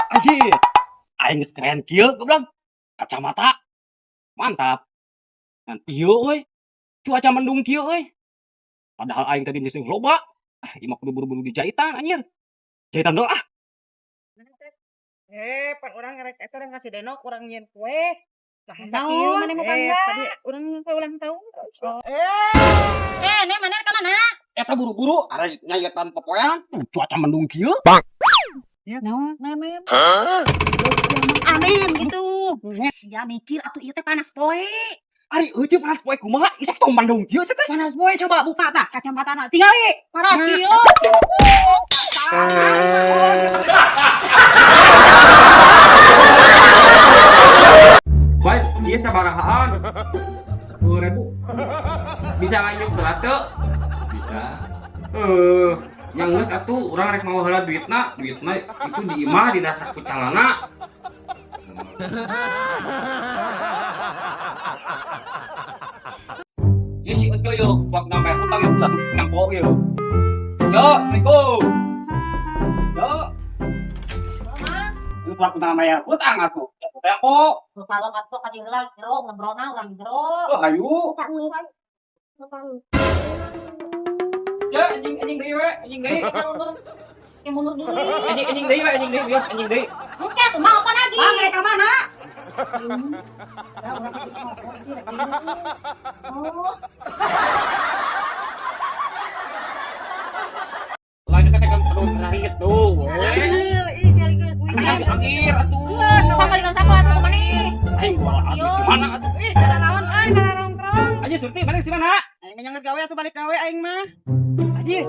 Anjir, aing geus keren kieu goblok. Kacamata mantap. Ngan ieu euy, cuaca mendung kieu euy. Padahal aing tadi geus loba. Ieu mah kudu buru-buru dijahitan anjir. Jahitan dong ah. Pan urang rek eta urang kasih denok urang nyieun kue. Lah sakieu maneh mau Tadi pangga. urang nyieun kue ulang tahun. Ne maneh ka mana? Eta buru-buru are nyayetan popoean. Cuaca mendung kieu. Ya naon? Amin gitu. Sia mikir atuh ieu teh panas poe. Ari eueuh panas poe kumaha? Isak tong mendung kieu teh. Panas poe coba buka tah kacamatana. Tinggal ieu. Panas kieu. Baik, ieu sabarahaan? 10.000. Bisa ngayuk berat teu? Bisa. Yang geus atuh urang rek mau heula duitna itu di imah dina saku calana. Ieu si Ece yo, suap nambah hutang yang satu nyampok yo. Yo, Assalamualaikum. Yo. Ini suap nambah hutang atuh. Ya po. Kalau atuh ka diheula jero ngobrolna urang jero. Oh, ayo. Ya, anjing deui we, anjing deui. Ke mundur deui. Anjing deui we, anjing deui, biar anjing deui. Oke tuh mau apa lagi? Mereka mana? Lanjut kan perlu terakhir tuh. Akhir atuh. Sama kali kan sama atuh maneh. Aing gua gimana atuh? Cara naon euy, cara nongkrong. Aja Surti, mana sih mana? Aing nyangger gawe atuh balik gawe aing mah. Aji.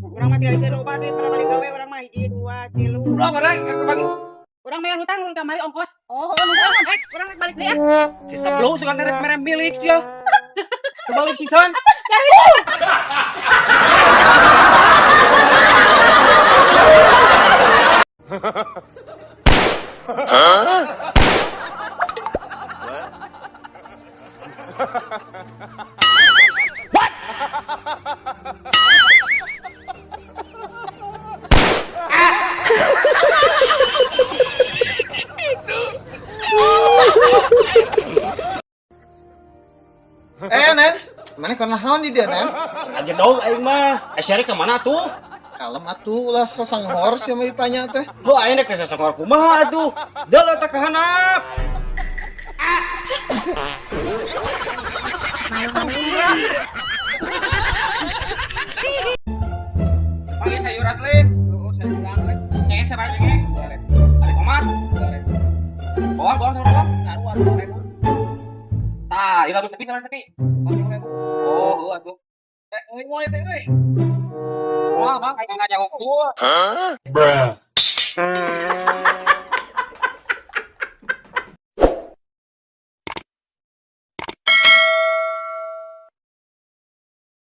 Urang mah tinggal di loba duit pada balik gawe urang mah 1 2 3. Belum ada yang bagi. Urang bayar hutang urang kamari ongkos. Oh, urang balik deui ah. Si sebelum suka ngerek merem milik sih ya. Kembali pisan. Nen, mana kon naon di dia, Nen? Aja dong aing mah. Syari ke mana tuh? Kalem atuh ulah sasanghor sia mah ditanya teh. Ho aing rek sasakor kumaha atuh? Deuleuh teh ka handap. Pagi sayuran leh. Sayuran leh. Cengek sabaraha cengek? Ada tomat? Bawang taruh. Tah, ieu sepi sama sepi. Oh, atuh. Ngoy teh euy. Wah, Bang, aya ngajak gua.